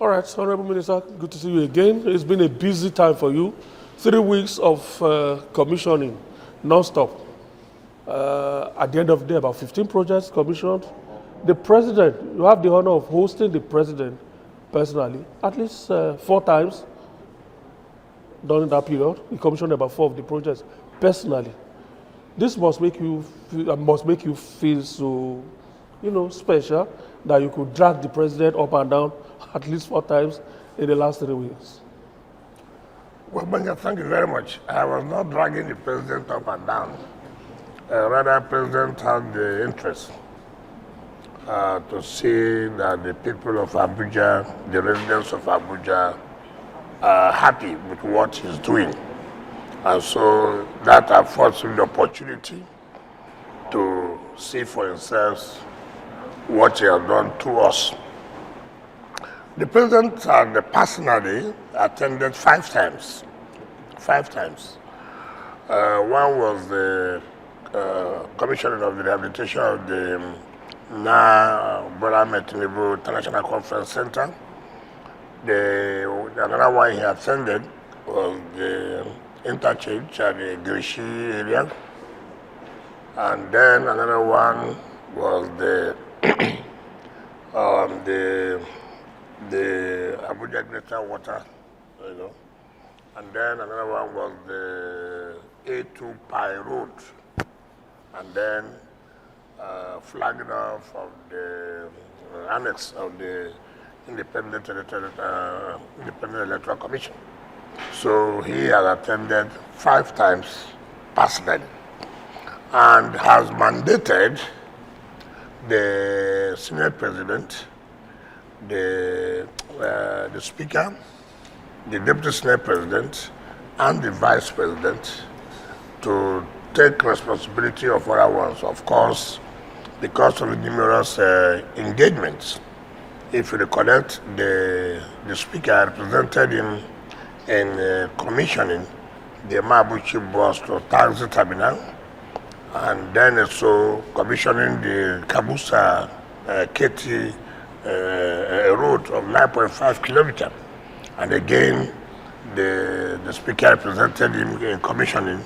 All right, Honorable Minister, good to see you again. It's been a busy time for you. 3 weeks of commissioning, non-stop. At the end of the day, about 15 projects commissioned. The president, you have the honor of hosting the president personally, at least 4 times during that period. He commissioned about 4 of the projects personally. This must make you feel so, special that you could drag the president up and down at least 4 times in the last 3 weeks. Well, Banya, thank you very much. I was not dragging the president up and down. Rather, the president had the interest to see that the people of Abuja, the residents of Abuja, are happy with what he's doing. And so that affords him the opportunity to see for himself what he has done to us. The president had personally attended 5 times. 5 times. One was the commissioning of the rehabilitation of the Bola Tinubu International Conference Center. Another one he attended was the interchange at the Grishi area. And then another one was the Abuja Greater Water, and then another one was the A2 Pi Road, and then flagging off of the annex of the Independent Electoral Commission. So he has attended 5 times personally and has mandated the Senate President, the Speaker, the Deputy Senate President, and the Vice President to take responsibility of other ones, of course, because of the numerous engagements. If you recollect, the Speaker represented him in commissioning the Mabuchi bus to taxi terminal, and then also commissioning the Kabusa Keti a road of 9.5 kilometers. And again, the Speaker represented him in commissioning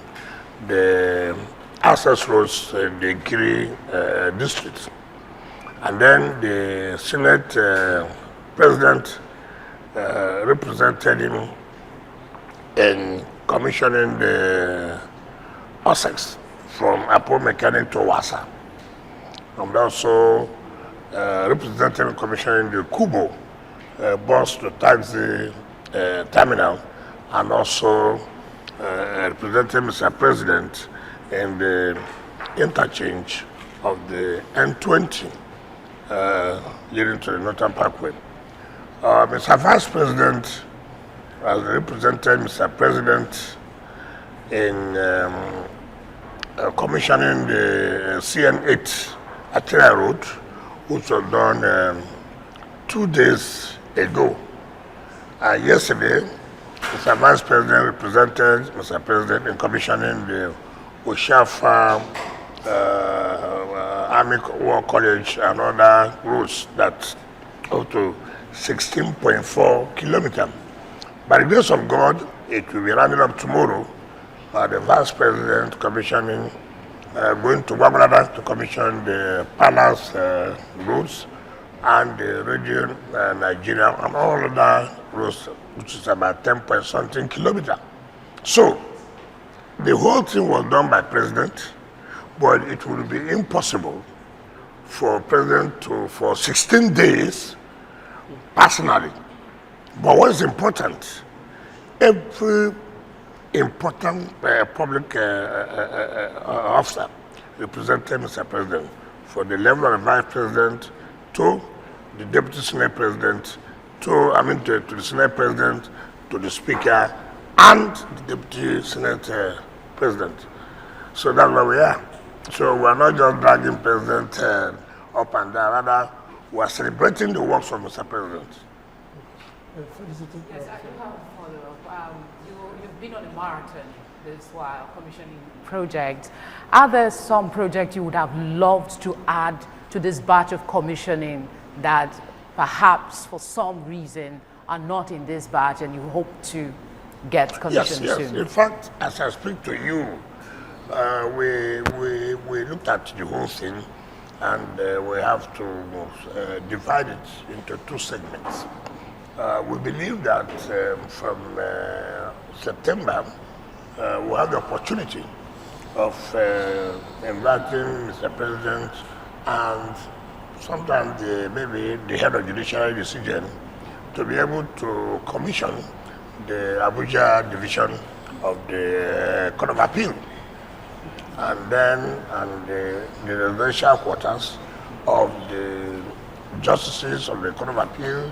the access roads in the Kiri district. And then the Senate President represented him in commissioning the Ossex from Apo Mechanic to Wasa. And also representing and commissioning the Kubo bus to taxi terminal, and also representing Mr. President in the interchange of the N20 leading to the Northern Parkway. Mr. Vice President has represented Mr. President in commissioning the CN8 arterial road, which was done 2 days ago. Yesterday, Mr. Vice President represented Mr. President in commissioning the Oshafa Army War College and other roads that up to 16.4 kilometers. By the grace of God, it will be rounded up tomorrow. The Vice President commissioning, going to Wagulada to commission the Palace roads and the region Nigeria and all other roads, which is about 10-point-something kilometers. So, the whole thing was done by President, but it would be impossible for President to, for 16 days, personally. But what is important, every important public officer represented Mr. President, for the level of the Vice President to the Deputy Senate President, to the Senate President, to the Speaker, and the Deputy Senate President. So that's where we are. So we're not just dragging President up and down, rather we're celebrating the works of Mr. President. Yes, I do have a follow-up. You've been on a marathon this while commissioning projects. Are there some projects you would have loved to add to this batch of commissioning that perhaps for some reason are not in this batch and you hope to get commissioned yes. soon? In fact, as I speak to you, we looked at the whole thing, and we have to divide it into two segments. We believe that from September, we'll have the opportunity of inviting Mr. President and sometimes maybe the head of judiciary decision to be able to commission the Abuja division of the Court of Appeal, and then the residential quarters of the justices of the Court of Appeal,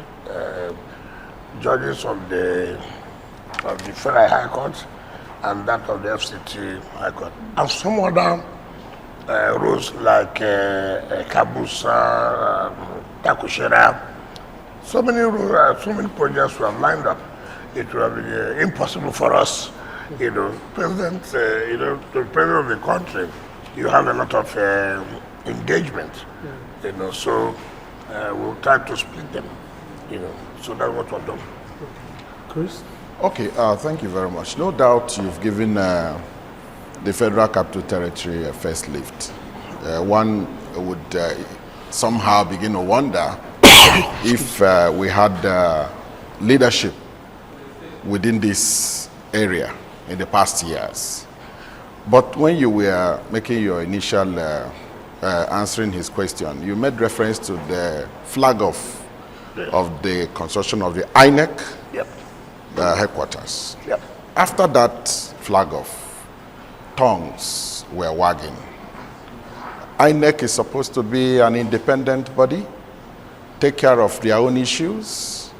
judges of the Federal High Court, and that of the FCT High Court, and some other roles like Kabusa, Takushera. So many projects we have lined up. It will be impossible for us, President, the President of the country, you have a lot of engagement, so we'll try to split them, so that's what we're doing. Chris? Okay, thank you very much. No doubt you've given the Federal Capital Territory a first lift. One would somehow begin to wonder if we had leadership within this area in the past years. But when you were making your initial answering his question, you made reference to the flag off of the construction of the INEC headquarters. Yep. After that flag off, tongues were wagging. INEC is supposed to be an independent body, take care of their own issues,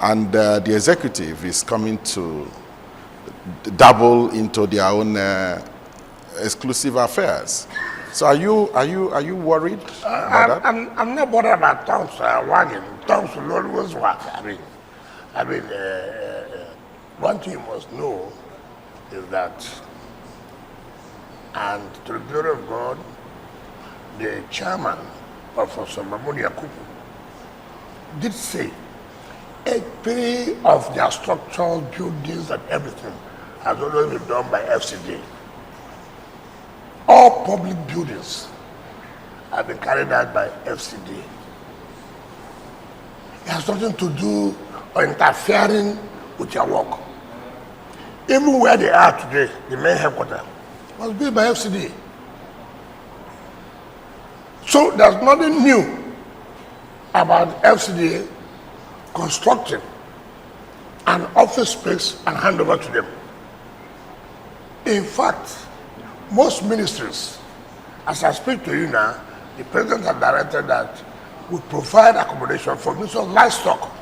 and the executive is coming to dabble into their own exclusive affairs. So are you worried about that? I'm not bothered about tongues wagging. Tongues will always wag. I mean, one thing you must know is that, and to the glory of God, the chairman of Osamamunia Kupu did say every of their structural buildings and everything has always been done by FCD. All public buildings have been carried out by FCD. It has nothing to do or interfering with your work. Even where they are today, the main headquarters, was built by FCD. So there's nothing new about FCD constructing an office space and hand over to them. In fact, most ministries, as I speak to you now, the president has directed that we provide accommodation for Minister of Livestock.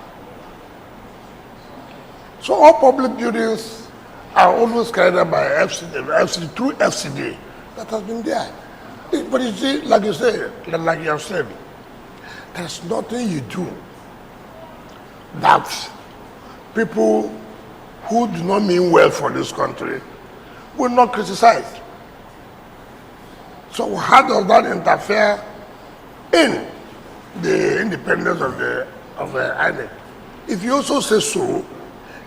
So all public buildings are always carried out by FCD through FCD. That has been there. But you see, like you have said, there's nothing you do that people who do not mean well for this country will not criticize. So how does that interfere in the independence of the INEC? If you also say so,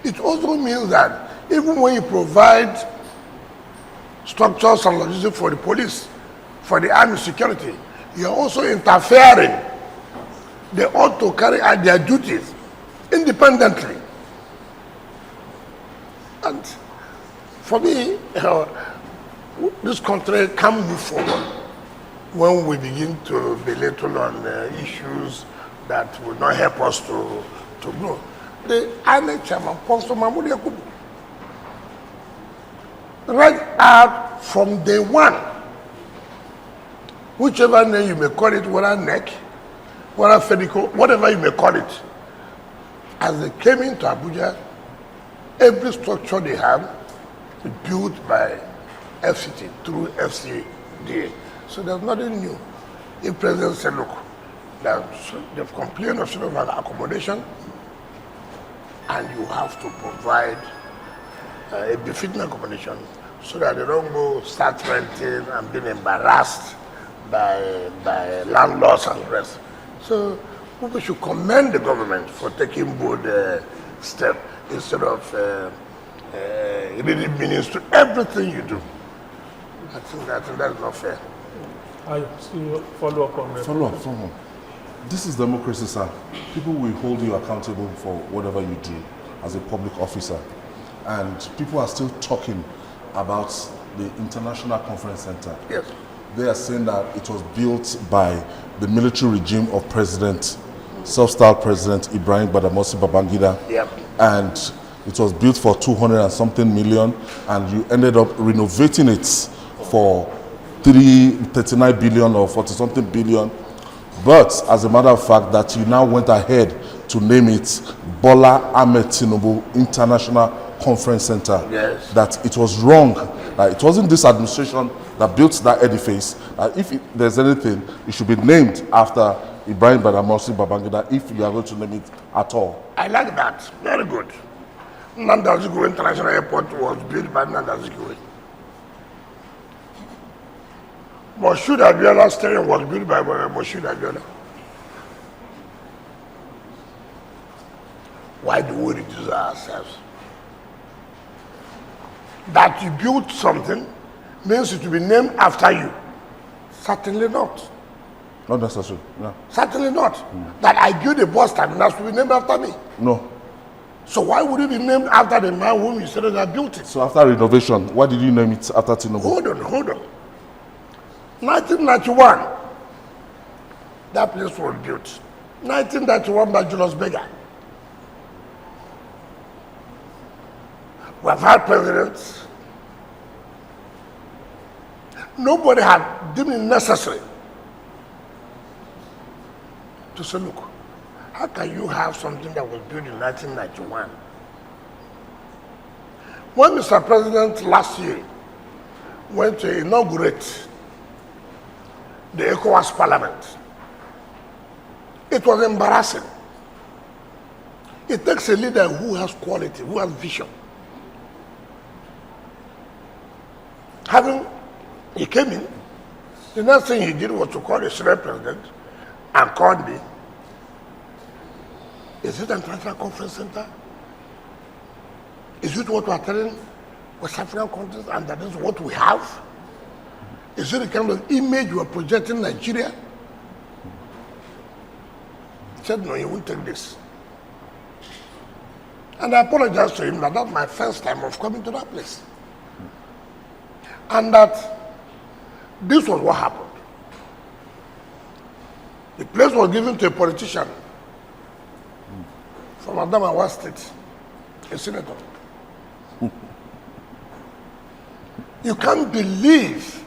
it also means that even when you provide structures and logistics for the police, for the army security, you're also interfering. They ought to carry out their duties independently. And for me, this country can move forward when we begin to belittle on issues that will not help us to grow. The INEC chairman, Pastor Mahmoud Yakubu, right out from day one, whichever name you may call it, whether NEC, whether FEDICO, whatever you may call it, as they came into Abuja, every structure they have is built by FCT through FCDA. So there's nothing new. The president said, look, they've complained of sort of an accommodation, and you have to provide a befitting accommodation so that they don't go start renting and being embarrassed by landlords and the rest. So We should commend the government for taking bold step instead of reading meanings to everything you do. I think that's not fair. I still follow up on that. Follow up. This is democracy, sir. People will hold you accountable for whatever you do as a public officer. And people are still talking about the International Conference Center. Yes. They are saying that it was built by the military regime of self-styled President Ibrahim Badamasi Babangida. Yep. And it was built for 200 and something million, and you ended up renovating it for 39 billion or 40 something billion. But as a matter of fact, that you now went ahead to name it Bola Tinubu International Conference Center. Yes. That it was wrong. That it wasn't this administration that built that edifice. If there's anything, it should be named after Ibrahim Badamasi Babangida, if you are going to name it at all. I like that. Very good. Nnamdi Azikiwe International Airport was built by Nnamdi Azikiwe. Moshood Abiola Stadium was built by Moshood Abiola. Why do we reduce ourselves? That you built something means it will be named after you. Certainly not. Not necessary. No. Certainly not. That I built a bus terminal to be named after me. No. So why would it be named after the man whom you said that I built it? So after renovation, why did you name it after Tinubu? Hold on. 1991, that place was built. 1991 by Julius Berger. We have had presidents. Nobody had deemed it necessary to say, look, how can you have something that was built in 1991? When Mr. President last year went to inaugurate the ECOWAS Parliament, it was embarrassing. It takes a leader who has quality, who has vision. He came in, the next thing he did was to call the Senate President and called me. Is it an international conference center? Is it what we are telling West African countries and that is what we have? Is it the kind of image you are projecting Nigeria? He said, no, you won't take this. And I apologized to him that that's my first time of coming to that place. And that this was what happened. The place was given to a politician from Adamawa State, a senator. You can't believe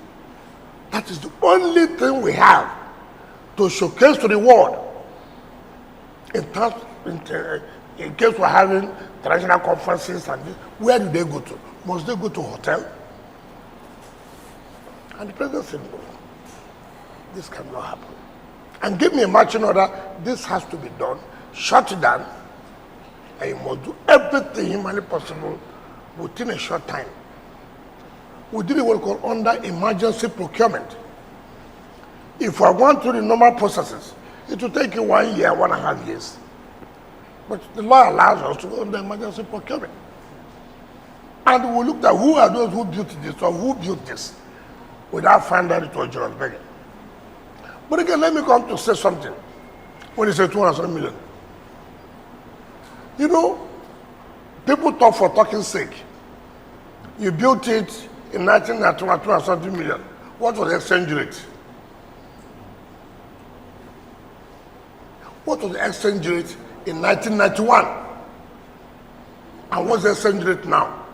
that is the only thing we have to showcase to the world in case we're having international conferences and this. Where do they go to? Must they go to a hotel? And the president said, no, this cannot happen. And give me a marching order, this has to be done, shut it down, and you must do everything humanly possible within a short time. We did what we call under emergency procurement. If we are going through the normal processes, it will take you 1 year, 1.5 years. But the law allows us to go under emergency procurement. And we looked at who are those who built this or who built this without finding out it was Julius Berger. But again, let me come to say something when you say 200 million. You know, people talk for talking's sake. You built it in 1991, 200 million. What was the exchange rate? What was the exchange rate in 1991? And what's the exchange rate now?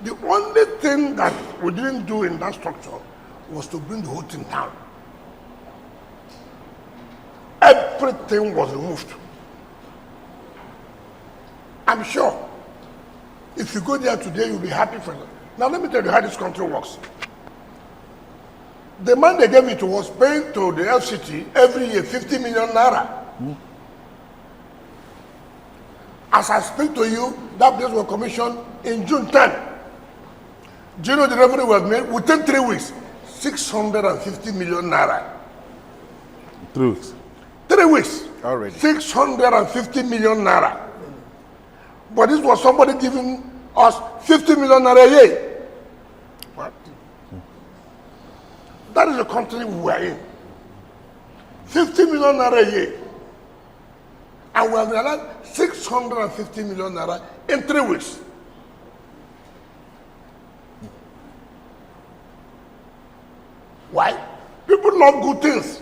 The only thing that we didn't do in that structure was to bring the whole thing down. Everything was removed. I'm sure if you go there today, you'll be happy for it. Now let me tell you how this country works. The man they gave me to was paying to the FCT every year 50 million naira. As I speak to you, that place was commissioned in June 10. Do you know the revenue was made within 3 weeks? 650 million naira. 3 weeks. 3 weeks. Already. 650 million naira. But this was somebody giving us 50 million naira a year. What? That is the country we are in. 50 million naira a year. And we have realized 650 million naira in 3 weeks. Why? People love good things.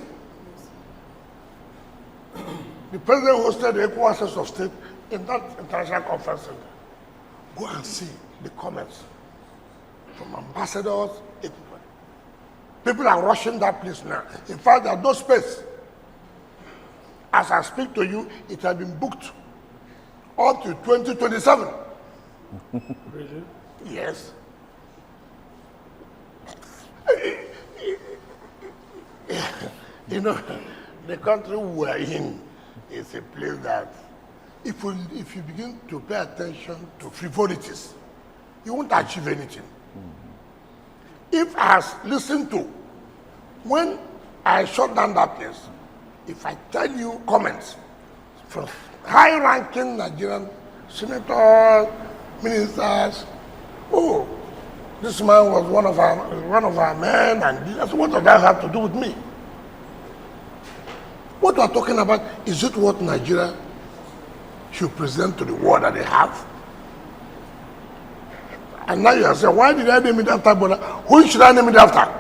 The president hosted the equal access of state in that international conference center. Go and see the comments from ambassadors, everybody. People are rushing that place now. In fact, there's no space. As I speak to you, it has been booked up to 2027. Really? Yes. You know, the country we are in is a place that if you begin to pay attention to frivolities, you won't achieve anything. If I listen to, when I shut down that place, if I tell you comments from high-ranking Nigerian senators, ministers, oh, this man was one of our men, and that's what does that have to do with me? What we are talking about, is it what Nigeria should present to the world that they have? And now you are saying, why did I name it after Bola? Who should I name it after?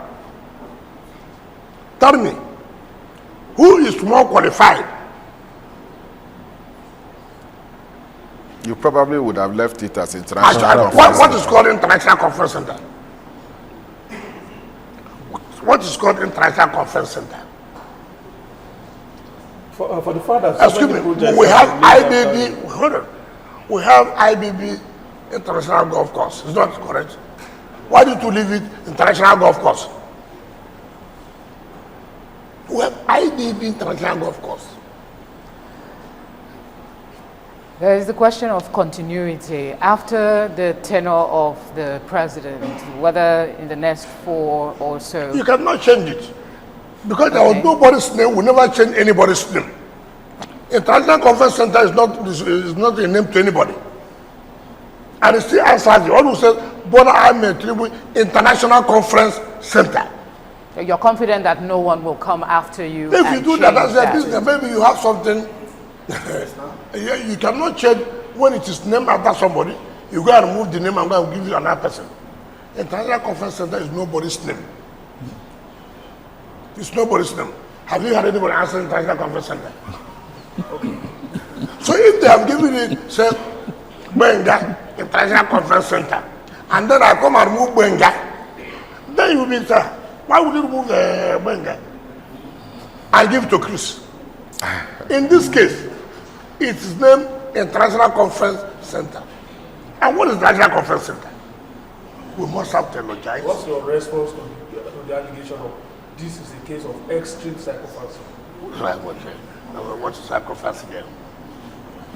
Tell me, who is more qualified? You probably would have left it as international. What is called International Conference Center? What is called International Conference Center? For the fathers, excuse me, we have IBB, hold on. We have IBB International Golf Course. Is that correct? Why did you leave it International Golf Course? We have IBB International Golf Course. There is the question of continuity after the tenure of the president, whether in the next 4 or so. You cannot change it. Because there was nobody's name, we never change anybody's name. International Conference Center is not a name to anybody. And it still answers you. All who says Bola Tinubu International Conference Center. So you're confident that no one will come after you? If you do that, that's their business. Maybe you have something. You cannot change when it is named after somebody. You go and remove the name and go and give it to another person. International Conference Center is nobody's name. It's nobody's name. Have you had anybody answer International Conference Center? Okay. So if they have given it, say, Benga, International Conference Center, and then I come and remove Benga, then you will be, sir, why would you remove Benga? I give it to Chris. In this case, it is named International Conference Center. And what is the International Conference Center? We must have to apologize. What's your response to the allegation of this is a case of extreme sycophancy? What is sycophancy then?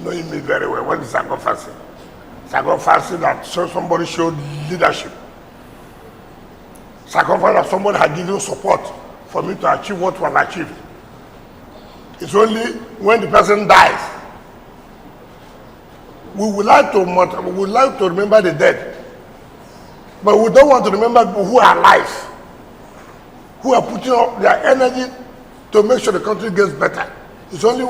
Knowing me very well, what is sycophancy? Sycophancy that somebody showed leadership. Sycophancy that somebody had given support for me to achieve what was achieved. It's only when the person dies. We would like to remember the dead, but we don't want to remember people who are alive, who are putting up their energy to make sure the country gets better. It's only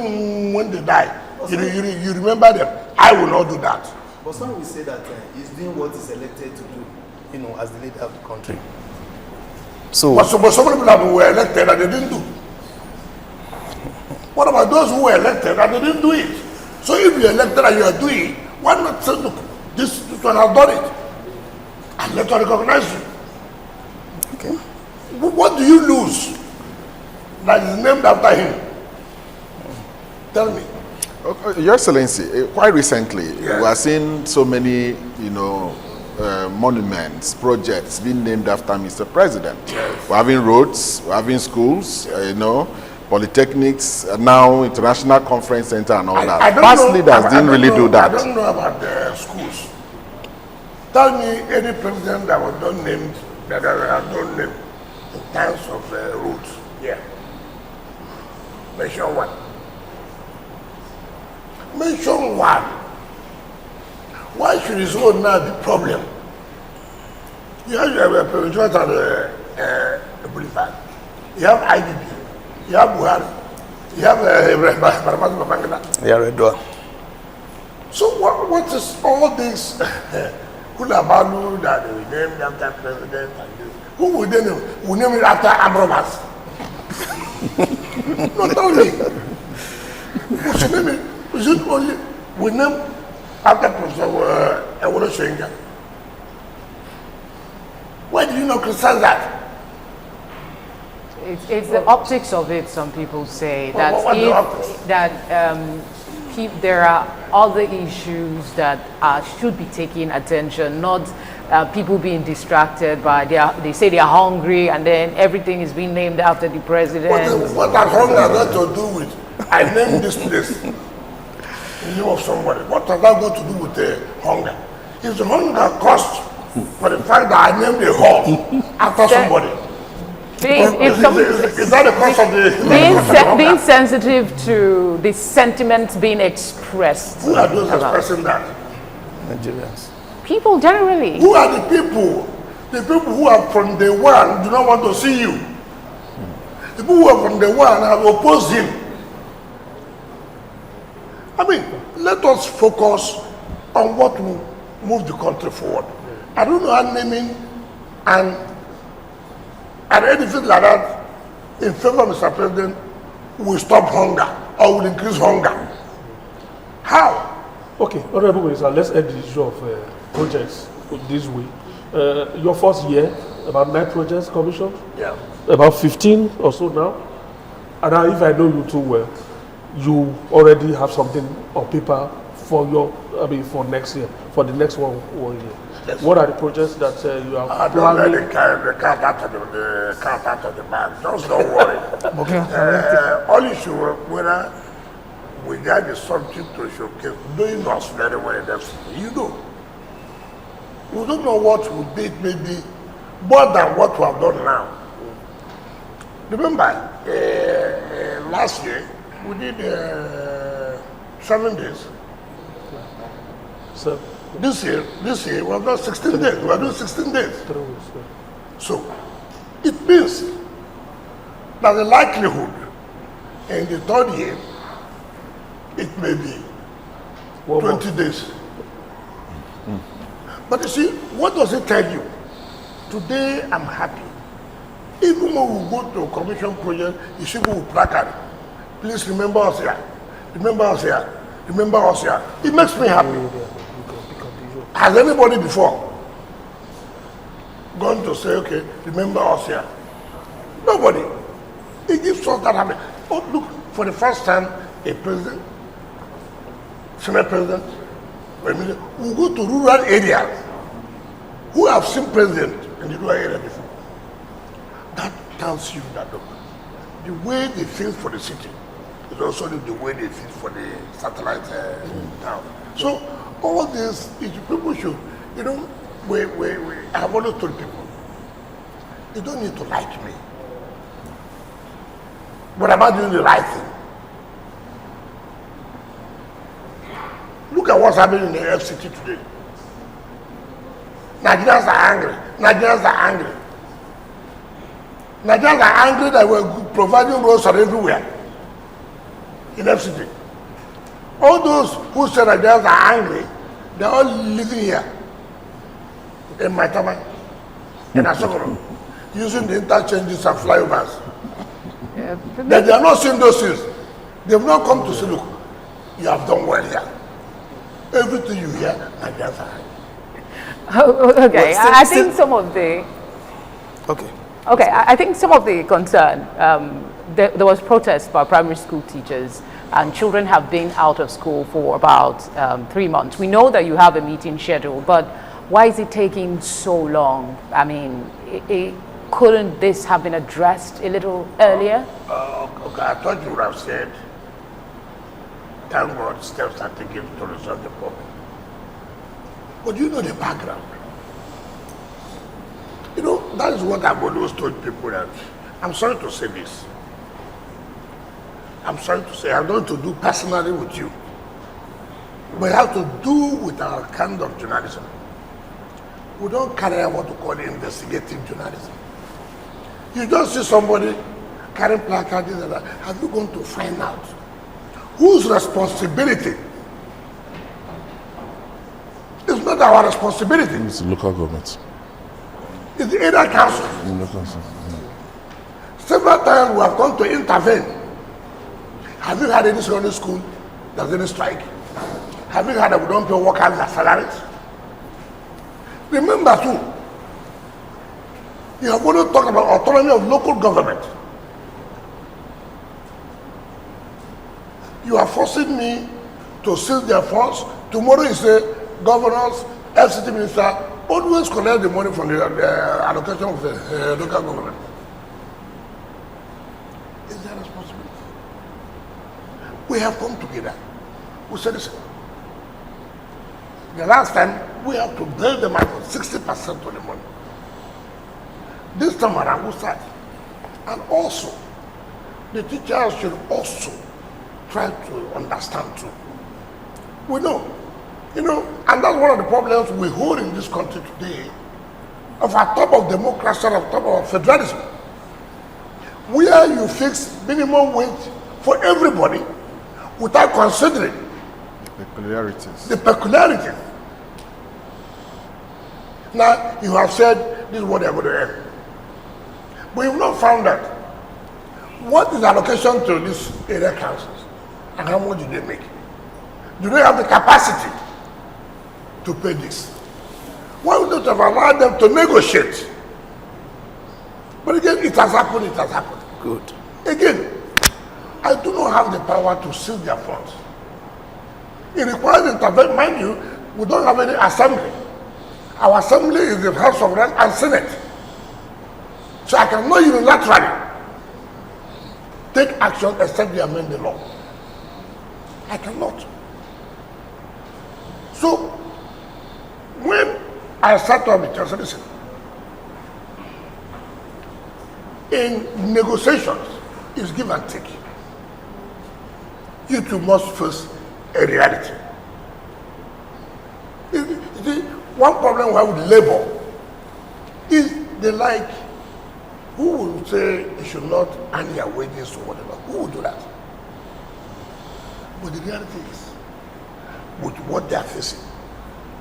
when they die you remember them. I will not do that. But some will say that he's doing what he's elected to do, as the leader of the country. So, but some people that were elected and they didn't do. What about those who were elected and they didn't do it? So if you're elected and you are doing it, why not say, look, this one has done it, and let us recognize you? okay. What do you lose that is named after him? Tell me. Your Excellency, quite recently, Yes. we are seeing so many, monuments, projects being named after Mr. President. Yes. We're having roads, we're having schools, polytechnics, now International Conference Center and all that. Past leaders didn't really do that. I don't know about the schools. Tell me any president that was not named, that was not named in terms of roads. Yeah. Mention one. Mention one. Why should his own now be problem? You have a provincial at the Boulevard. You have IDB. You have Buhari. You have Redouane. So what is all this Kulabalu that we named after president and this? Who would then we name it after Amrobas? Not only. We should name it. We should only we name after Professor Ewolo Shenga. Why do you not criticize that? It's the optics of it. Some people say that there are other issues that should be taking attention, not people being distracted by they say they are hungry and then everything is being named after the president. What has hunger got to do with? I named this place in the name of somebody. What has that got to do with hunger? It's the hunger cost for the fact that I named a hall after somebody. Is that the cost of the... Being sensitive to the sentiments being expressed. Who are those expressing that? Nigerians. People generally. Who are the people? The people who are from day one do not want to see you. The people who are from day one have opposed him. I mean, let us focus on what will move the country forward. I don't know how naming and anything like that in favor of Mr. President will stop hunger or will increase hunger. How? Okay, Honorable Minister, let's end the issue of projects this way. Your first year, about 9 projects commissioned? Yeah. About 15 or so now. And now, if I know you too well, you already have something on paper for for next year, for the next one year. Yes. What are the projects that you are planning? Don't let the cat out of the bag. Just don't worry. Okay. All issue whether we got the subject to showcase doing us very well in FCT. You know. We don't know what would be maybe more than what we have done now. Remember, last year we did 7 days. So this year we have done 16 days. We are doing 16 days. 3 weeks. So it means that the likelihood in the 3rd year it may be 20 days. But you see, what does it tell you? Today I'm happy. Even when we go to a commission project, you should go with placard. Please remember us here. Remember us here. Remember us here. It makes me happy. Has anybody before gone to say, okay, remember us here? Nobody. It gives us that happy. Oh, look, for the first time, a president, Senate president, will go to rural areas who have seen president in the rural area before. That tells you that look, the way they feel for the city is also the way they feel for the satellite town. So all this, people should, you know, I have always told people, you don't need to like me. But am I doing the right thing? Look at what's happening in the FCT today. Nigerians are angry. Nigerians are angry. Nigerians are angry that we're providing roads for everywhere in FCT. All those who say Nigerians are angry, they're all living here in Maitama, in Asokoro, using the interchanges and flyovers. Yeah, They are not seeing those things. They've not come to say, look, you have done well here. Everything you hear, Nigerians are angry. Okay, I think some of the... Okay. Okay, I think some of the concern, there was protest by primary school teachers and children have been out of school for about 3 months. We know that you have a meeting scheduled, but why is it taking so long? I mean, couldn't this have been addressed a little earlier? Okay, I thought you would have said, thank God steps are taken to resolve the problem. But you know the background. You know, that is what I've always told people that, I'm sorry to say this. I'm sorry to say, I'm going to do personally with you. but it has to do with our kind of journalism. We don't carry out what we call investigative journalism. You just see somebody carrying placards and that. Have you gone to find out whose responsibility? It's not our responsibility. It's the local government. It's the area council. Several times we have come to intervene. Have you had any secondary school that's any strike? Have you heard that we don't pay workers their salaries? Remember too, you have already talked about autonomy of local government. You are forcing me to seize their funds. Tomorrow you say, governors, FCT minister, always collect the money from the allocation of the local government. Is that responsibility? We have come together. We said, listen, the last time we have to build them out for 60% of the money. This time around we start. And also, the teachers should also try to understand too. We know, and that's one of the problems we hold in this country today, of our top of democracy, of top of federalism, where you fix minimum wage for everybody without considering the peculiarities. Now, you have said this is what they are going to earn. But you have not found out what is the allocation to these area councils and how much do they make? Do they have the capacity to pay this? Why would not have allowed them to negotiate? But again, it has happened, it has happened. Good. Again, I do not have the power to seize their funds. It requires intervention. Mind you, we don't have any assembly. Our assembly is the House of Reps and Senate. So I cannot unilaterally take action except they amend the law. I cannot. So when I sat up with you, listen, in negotiations, it's give and take. You two must face a reality. You see, one problem we have with labor is they like, who will say you should not earn your wages or whatever? Who will do that? But the reality is, with what they are facing,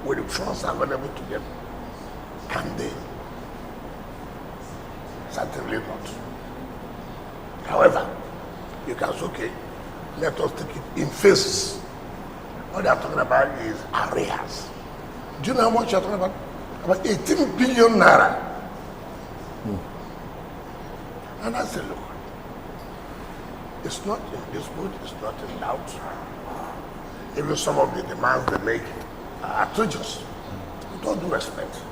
with the funds available to them, can they? Certainly not. However, you can say, okay, let us take it in phases. What they are talking about is arrears. Do you know how much you are talking about? About 18 billion naira. And I said, look, it's not in dispute, it's not in doubt. Even some of the demands they make are outrageous. With all due respect.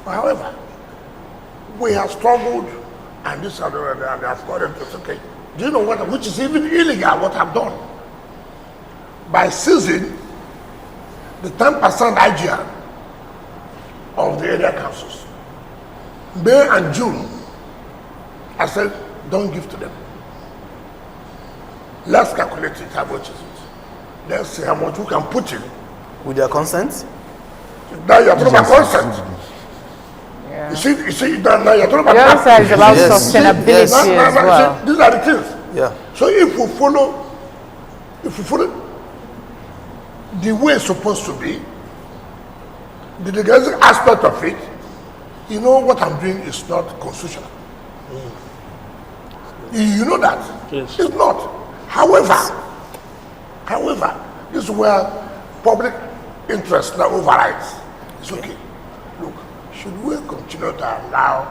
But however, we have struggled, and this and they have gotten to say, okay, do you know what, which is even illegal, what I've done? By seizing the 10% IGR of the area councils. May and June, I said, don't give to them. Let's calculate it, how much is it? Let's see how much we can put in. With their consent? Now you're talking about consent. Yeah. You see, now you're talking about The other side is about Yes. sustainability Yes. as well. See, these are the things. Yeah. So if we follow the way it's supposed to be, the legalistic aspect of it, you know what I'm doing is not constitutional. You know that? Yes. It's not. However, this is where public interest now overrides. It's okay. Look, should we continue to allow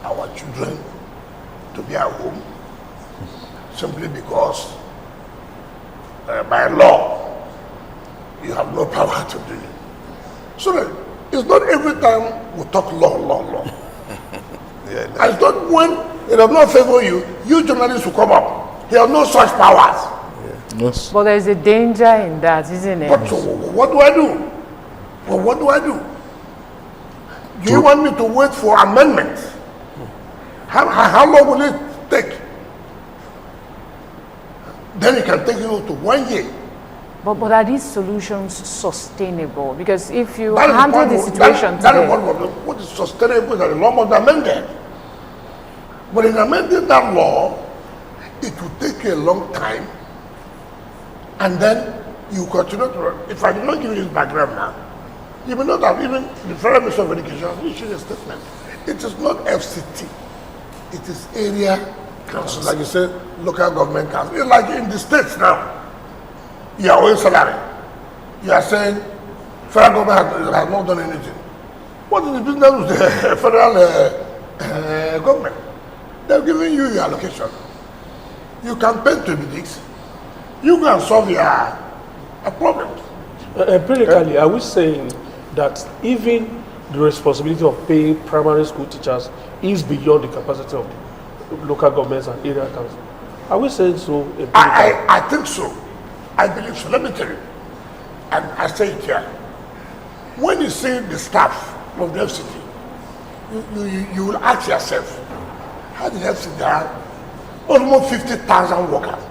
our children to be at home simply because by law you have no power to do it? So that it's not every time we talk law. Yeah, And it's not when it does not favor you, you journalists will come up. He has no such powers. Yes. But there's a danger in that, isn't it? But so what do I do? Well, what do I do? Do you want me to wait for amendments? How long will it take? Then it can take you to 1 year But are these solutions sustainable? Because if you That is handle one- the situation that today, is one problem. What is sustainable is that the law must be amended. But in amending that law, it will take you a long time, and then you continue to. If I did not give you this background now, you may not have even the Federal Minister of Education issued a statement. It is not FCT. It is area council, like you say, local government council. It's like in the states now. You are owing salary. You are saying federal government has not done anything. What is the business with the federal government? They're giving you your allocation. You campaign to be this. You go and solve your problems. Empirically, are we saying that even the responsibility of paying primary school teachers is beyond the capacity of the local governments and area council? Are we saying so empirically? I think so. I believe so. Let me tell you. And I say it here. When you see the staff of the FCT, you will ask yourself, how did FCT have almost 50,000 workers?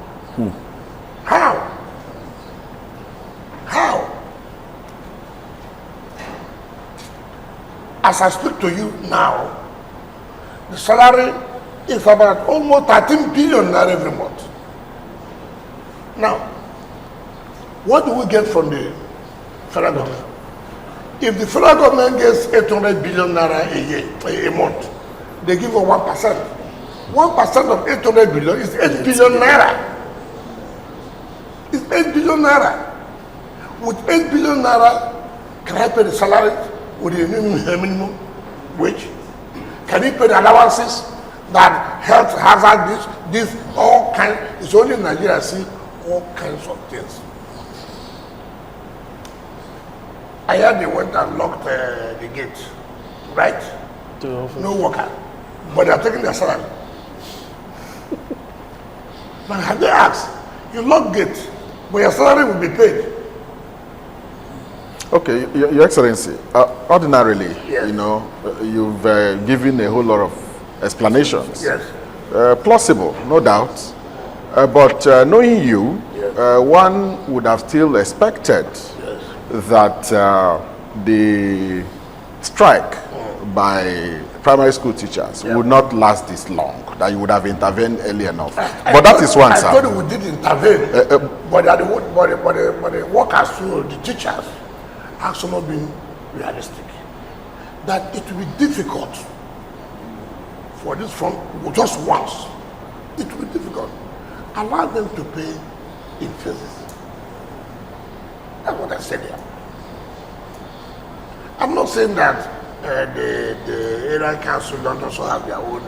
How? How? As I speak to you now, the salary is about almost 13 billion every month. Now, what do we get from the federal government? If the federal government gets 800 billion naira a year, a month, they give us 1%. 1% of 800 billion is 8 billion naira. It's 8 billion naira. With 8 billion naira, can I pay the salary with the minimum wage? Can you pay the allowances that health hazard this all kinds? It's only in Nigeria I see all kinds of things. I heard they went and locked the gate, right? No worker, but they are taking their salary. But have they asked? You lock gate, but your salary will be paid. Okay, Your Excellency, ordinarily, Yes. you know, you've given a whole lot of explanations. Yes. Plausible, no doubt. But knowing you, Yes. one would have still expected Yes. that the strike by primary school teachers would not last this long, that you would have intervened early enough. But that is one, sir. I thought we did intervene, but the workers, the teachers, have not been realistic. That it will be difficult for this fund just once. It will be difficult. Allow them to pay in phases. That's what I said here. I'm not saying that the area council don't also have their own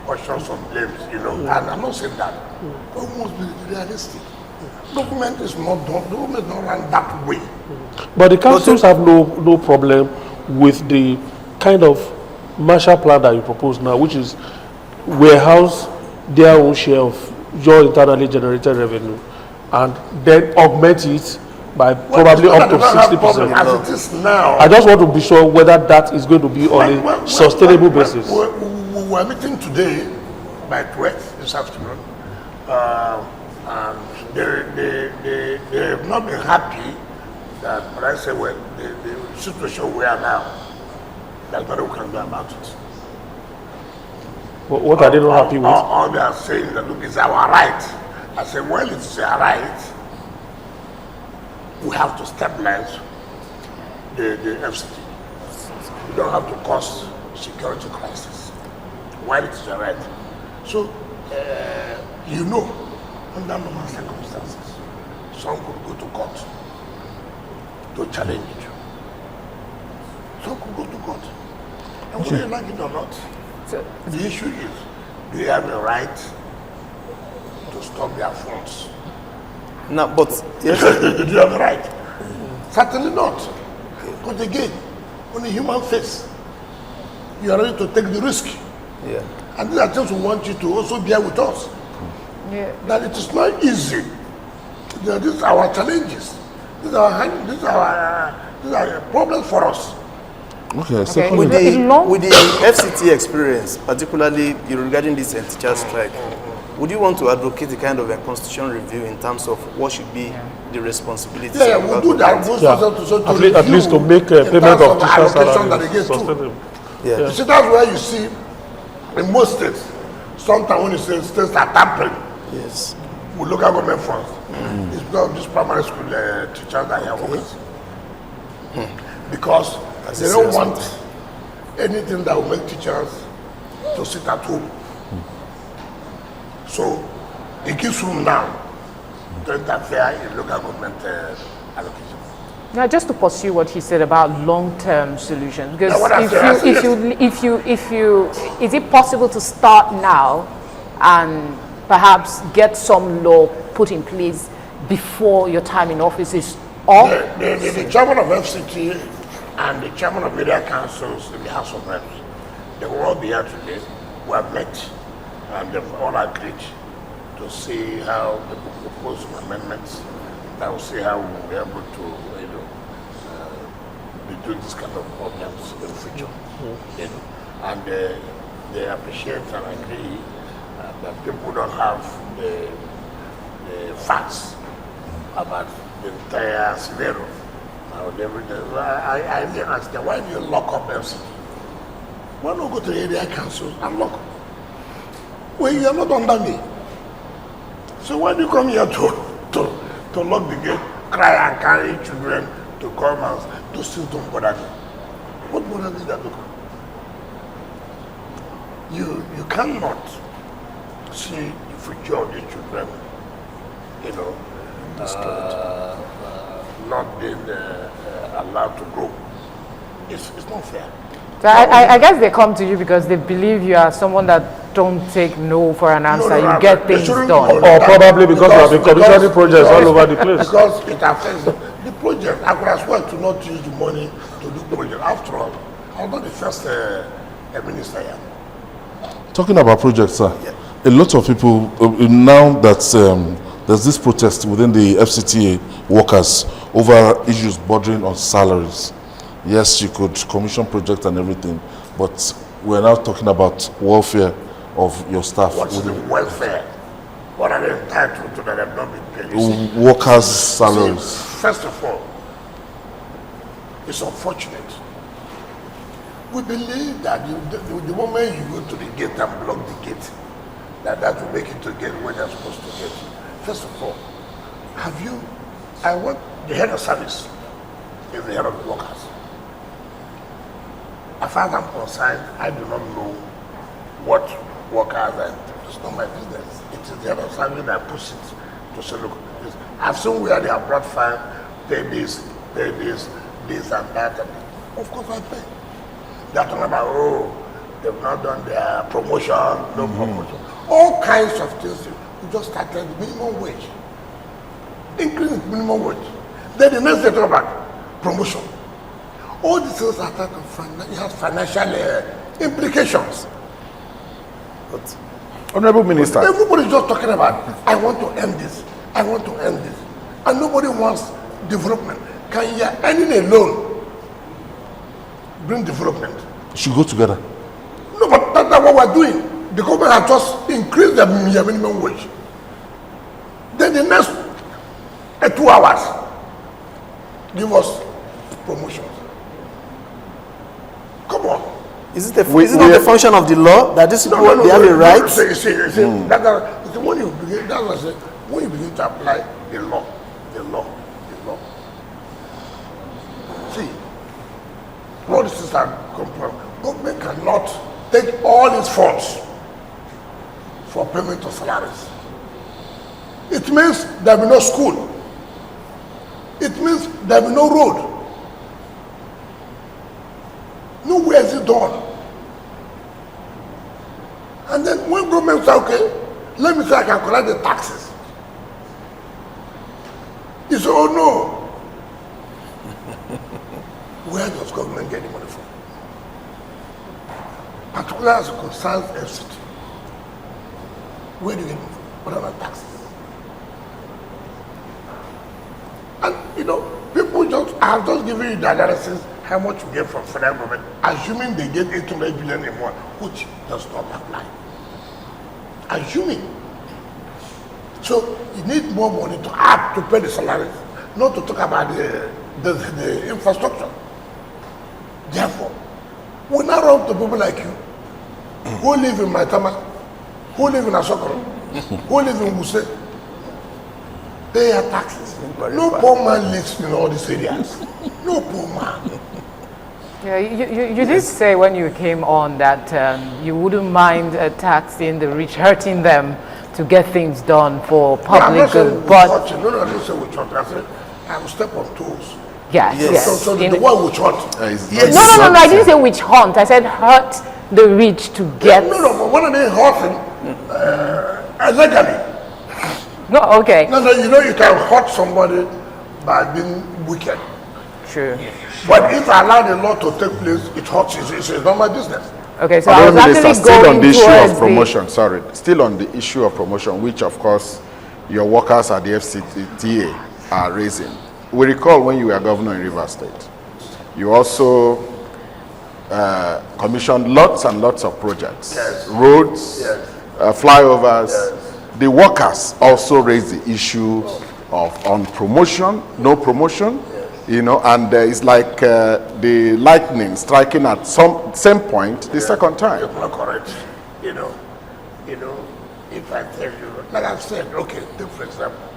portions of blames, you know, and I'm not saying that. But we must be realistic. Government is not done, government is not run that way. But the councils have no problem with the kind of Marshall Plan that you propose now, which is warehouse their own share of your internally generated revenue and then augment it by probably up to 60%. As it is now. I just want to be sure whether that is going to be on a sustainable basis. We were meeting today by 12 this afternoon, and they have not been happy that, but I say, well, the situation we are now, that's what we can do about it. What are they not happy with? All they are saying that, look, it's our right. I say, well, it's our right. We have to stabilize the FCT. We don't have to cause security crisis. While it's your right. So, you know, under normal circumstances, some could go to court to challenge it. Some could go to court. And whether you like it or not, the issue is, do you have the right to stop their funds? No, but yes, Do you have the right? Certainly not. But again, on a human face, you are ready to take the risk. yeah. And these are things we want you to also bear with us. yeah. That it is not easy. These are our challenges. These are problems for us. Okay, secondly, With It's long. the FCT experience, particularly regarding this teacher strike, would you want to advocate the kind of a constitutional review in terms of what should be the responsibilities? Yeah, we'll do that. At least to make payment of teacher allocation that they salaries get too. sustainable. Yeah. You see, that's where you see in most states, sometimes when you say states are tampering Yes. with local government funds, it's because of these primary school teachers that are working. Because they don't want anything that will make teachers to sit at home. So it gives room now to interfere in local government allocation. Now, just to pursue what he said about long-term solutions, because Yeah, what I said, is it possible to start now and perhaps get some law put in place before your time in office is up? The chairman of FCT and the chairman of area councils in the House of Reps, they will all be here today. We have met and they've all agreed to see how they will propose some amendments that will see how we will be able to, be doing this kind of programs in the future. And they appreciate and agree that people don't have the facts about the entire scenario. I didn't ask them, why do you lock up FCT? Why not go to the area council and lock up? Well, you are not under me. So why do you come here to lock the gate, cry and carry children to come and those things don't bother me? What bothers me that look? You cannot see the future of these children, not being allowed to grow. It's not fair. So I guess they come to you because they believe you are someone that don't take no for an answer. You get things done. Or probably because you have been commissioning projects all over the place. Because it affects the project. I could as well to not use the money to do project. After all, I'm not the first minister here. Talking about projects, sir, a lot of people, now that there's this protest within the FCTA workers over issues bordering on salaries. Yes, you could commission projects and everything, but we're now talking about welfare of your staff. What's the welfare? What are they entitled to that have not been paid? Workers' salaries. See, first of all, it's unfortunate. We believe that the moment you go to the gate and block the gate, that will make it to get where they're supposed to get. First of all, I want the head of service is the head of the workers. As far as I'm concerned, I do not know what workers are. It's not my business. It is the head of service that puts it to say, look, I've seen where they have brought fine, pay this, this and that. And of course I pay. They're talking about, they've not done their promotion, no promotion. All kinds of things. You just start like the minimum wage. Increase the minimum wage. Then the next day talk about promotion. All these things are it has financial implications. But Honorable Minister. Everybody's just talking about, I want to end this, I want to end this. And nobody wants development. Can you earning alone bring development? Should go together. No, but that's not what we're doing. The government has just increased the minimum wage. Then the next 2 hours, give us promotions. Come on. is it not the function of the law that these people they have a right? When you begin to apply the law. See, all these things are compromised. Government cannot take all its funds for payment of salaries. It means there will be no school. It means there will be no road. Nowhere is it done. And then when government say, okay, let me say I can collect the taxes. You say, oh no. Where does government get the money from? Particularly as it concerns FCT. Where do you get it from? What are the taxes? And people I have just given you the analysis how much you get from federal government, assuming they get 800 billion a month, which does not apply. Assuming So you need more money to add to pay the salaries, not to talk about the infrastructure. Therefore, we now run to people like you, who live in Maitama, who live in Asokoro, who live in Wuse. Pay your taxes. No poor man lives in all these areas. No poor man. Yeah, you did say when you came on that you wouldn't mind taxing the rich, hurting them to get things done for public good. But I didn't say which one. I said I will step on toes. yes. So the one which one? No, I didn't say witch hunt. I said hurt the rich to get. No, but when I mean hurting, legally. No, okay. No, you know you can hurt somebody by being wicked. True. But if I allow the law to take place, it hurts. It's not my business. Okay, so I was actually still going on the issue towards of promotion. Sorry, still on the issue of promotion, which of course your workers at the FCT are raising. We recall when you were governor in Rivers State, you also commissioned lots and lots of projects, roads, flyovers. Yes. The workers also raised the issue of on promotion, no promotion, you know, and it's like the lightning striking at some same point the second time. You're not correct. You know, if I tell you, like I've said, okay, take for example,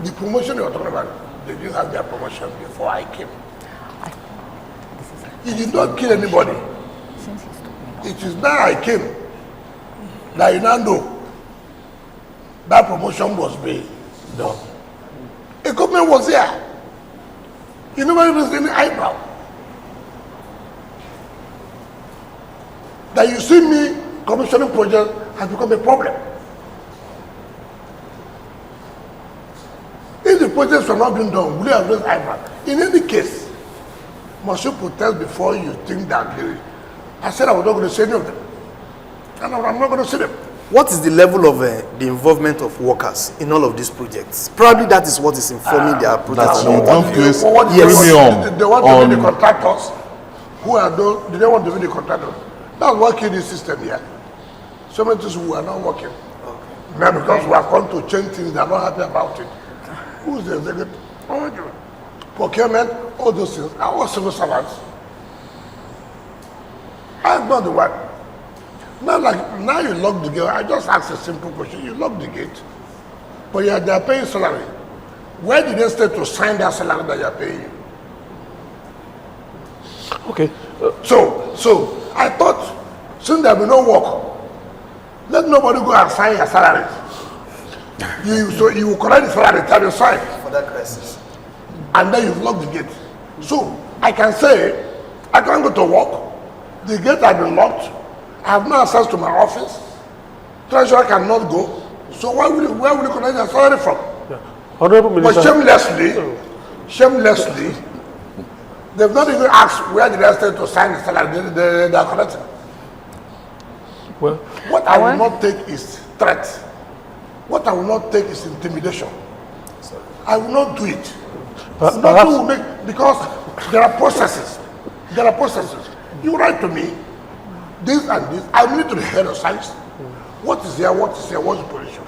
the promotion you're talking about, did you have their promotion before I came? You did not kill anybody. It is now I came that you now know that promotion was being done. A government was here. You never raised any eyebrow. That you see me commissioning projects has become a problem. If the projects were not being done, would you have raised eyebrow? In any case, must you protest before you think that I said I was not going to say any of them. And I'm not going to see them. What is the level of the involvement of workers in all of these projects? Probably that is what is informing their protest. That's one place premium. They want to be the contractors. Who are those? Do they want to be the contractors? That's working the system here. So many things who are not working. Okay. Now because we have come to change things, they are not happy about it. Who's the executive? Procurement, all those things are all civil servants. I'm not the one. Now you lock the gate. I just asked a simple question. You lock the gate, but they are paying salary. Where did they stay to sign that salary that you are paying you? Okay. So I thought, since there will be no work, let nobody go and sign your salary. So you will collect the salary that you sign For that crisis. and then you lock the gate. So I can say, I can't go to work. The gate has been locked. I have no access to my office. Treasurer cannot go. So where will you collect your salary from? Yeah. Honorable Minister. But shamelessly, they've not even asked where did I stay to sign the salary. They are collecting. Well, What I will not take is threat. What I will not take is intimidation. I will not do it. Nothing will make, because there are processes. There are processes. You write to me, this and this. I need to the head of science. What is here? What is here? What's the position?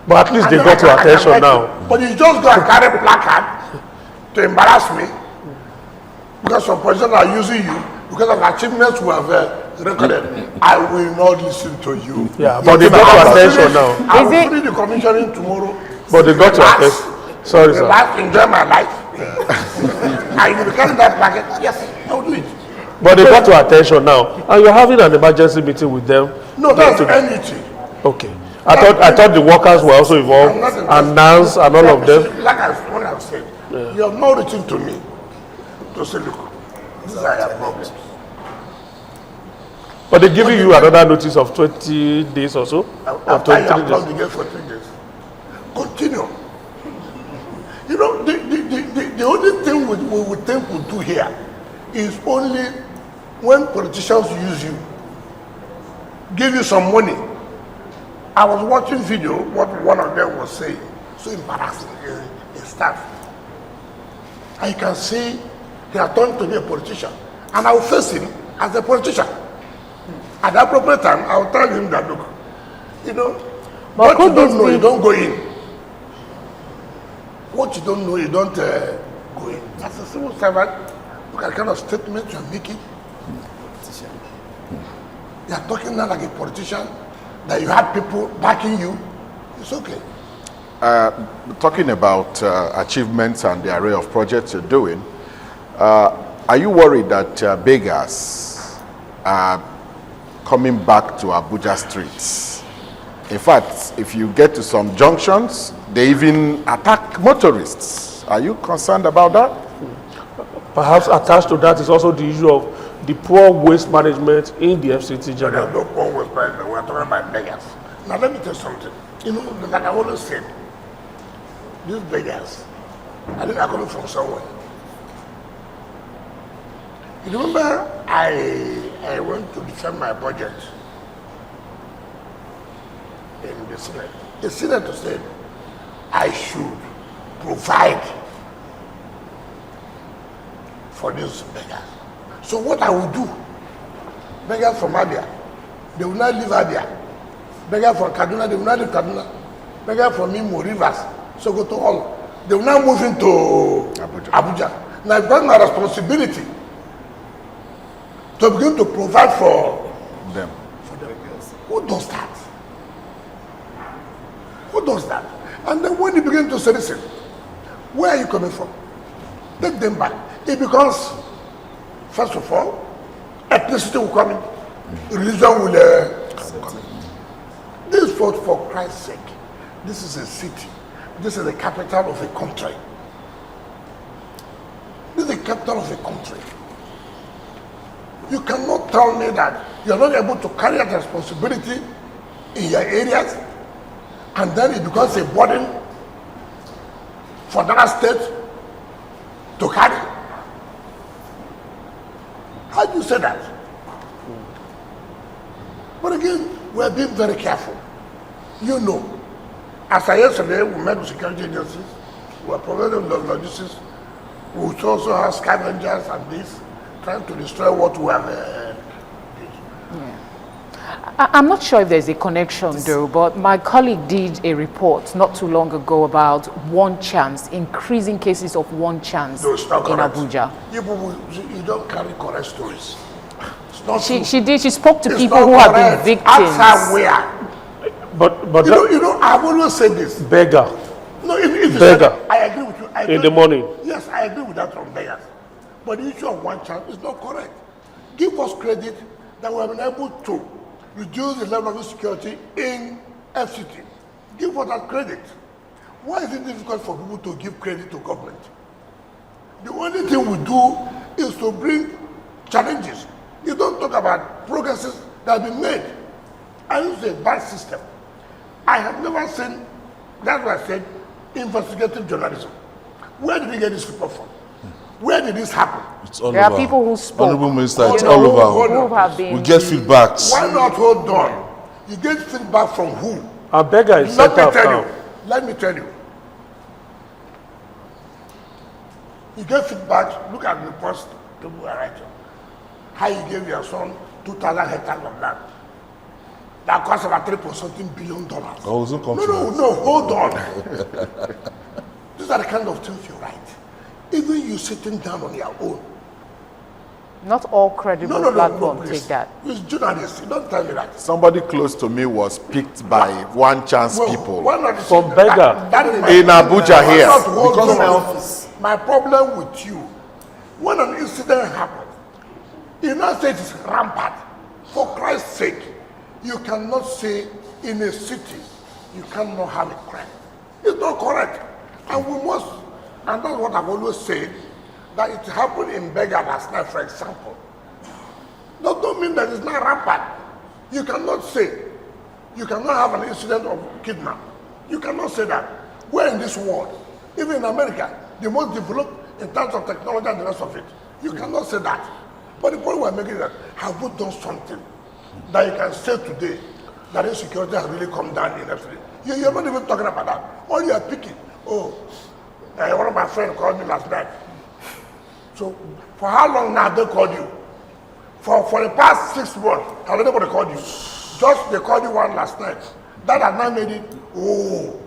but at least they got your attention now. But you just go and carry placard to embarrass me because some positions are using you because of achievements we have recorded. I will not listen to you. Yeah, but they got your attention now. I will finish the commissioning tomorrow. But they got your attention. Sorry, sir. Enjoy my life. I will carry that placard. Yes, I will do it. But they got your attention now, and you're having an emergency meeting with them. No, that's NUT. Okay. I thought the workers were also involved, and NANS and all of them. Like what I've said, you have not written to me to say, look, these are your problems. But they're giving you another notice of 20 days or so? Of After you 23 have plugged the days. gate for 3 days. Continue. You know, the only thing we think we do here is only when politicians use you, give you some money. I was watching video, what one of them was saying, so embarrassing, his staff. I can see he has turned to be a politician, and I will face him as a politician. At the appropriate time, I will tell him that, look, You know, But what you could don't this know, be- you don't go in. What you don't know, you don't go in. As a civil servant, look at the kind of statement you're making. You're talking now like a politician, that you have people backing you. It's okay. Talking about achievements and the array of projects you're doing, are you worried that beggars are coming back to Abuja streets? In fact, if you get to some junctions, they even attack motorists. Are you concerned about that? Perhaps attached to that is also the issue of the poor waste management in the FCT But there's general. no poor waste management. We're talking about beggars. Now let me tell you something. You know, like I always said, these beggars, I think they're coming from somewhere. You remember I went to defend my budget in the Senate. The senator said I should provide for these beggars. So what I will do, beggars from Abia, they will not leave Abia. Beggars from Kaduna, they will not leave Kaduna. Beggars from Imo, Rivers, Sokoto, all. They will now move into Abuja. Now it's my responsibility to begin to provide for Them. Who does that? Who does that? And then when you begin to say, listen, where are you coming from? Take them back. It becomes, first of all, ethnicity will come in, religion will come in. This vote, for Christ's sake, this is a city. This is the capital of a country. This is the capital of a country. You cannot tell me that you're not able to carry out responsibility in your areas, and then it becomes a burden for that state to carry. How do you say that? But again, we're being very careful. You know, as I yesterday, we met with security agencies, we're providing logistics, we also have scavengers and this, trying to destroy what we have. I'm not sure if there's a connection though, but my colleague did a report not too long ago about one chance, increasing cases of one chance No, it's not in correct. Abuja. You don't carry correct stories. It's not true. She spoke to It's people not who have correct. been Ask her victims. where. But You know, I've always said this. beggar No, if you Beggar. said, I agree with you. I in agree. the morning. Yes, I agree with that from beggars. But the issue of one chance is not correct. Give us credit that we have been able to reduce the level of insecurity in FCT. Give us that credit. Why is it difficult for people to give credit to government? The only thing we do is to bring challenges. You don't talk about progresses that have been made. And it's a bad system. I have never seen, that's why I said, investigative journalism. Where did they get this report from? Where did this happen? It's all There over. are people who spoke. Honorable Minister, it's You all know, over. who have been. We get feedbacks. Why not hold on? You get feedback from who? A beggar is Let set me up tell now. you. Let me tell you. You get feedback, look at the reports people are writing. How you gave your son 2,000 hectares of land. That cost about $3.something billion. I wasn't No, confident. hold on. These are the kind of things you write. Even you sitting down on your own. Not all credible platforms please. take that. It's journalists. You don't tell me that. Somebody close to me was picked by one chance people. Why not From beggar. That is my In Abuja Why here. not hold Because on? my office. My problem with you, when an incident happens, you not say it's rampant. For Christ's sake, you cannot say in a city you cannot have a crime. It's not correct. And we must, and that's what I've always said, that it happened in Bega last night, for example. That don't mean that it's not rampant. You cannot say, you cannot have an incident of kidnap. You cannot say that. We're in this world, even in America, the most developed in terms of technology and the rest of it. You cannot say that. But the point we're making is that have we done something that you can say today that insecurity has really come down in FCT? You're not even talking about that. All you are picking, one of my friends called me last night. So for how long now have they called you? For the past 6 months, has anybody called you? Just they called you one last night. That has not made it, oh,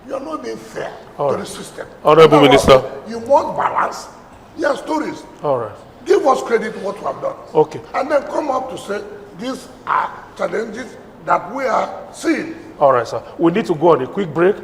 you're not being fair to the system. Honorable Minister. You want balance. Yes, stories. All right. Give us credit for what we have done. Okay. And then come up to say, these are challenges that we are seeing. All right, sir. We need to go on a quick break.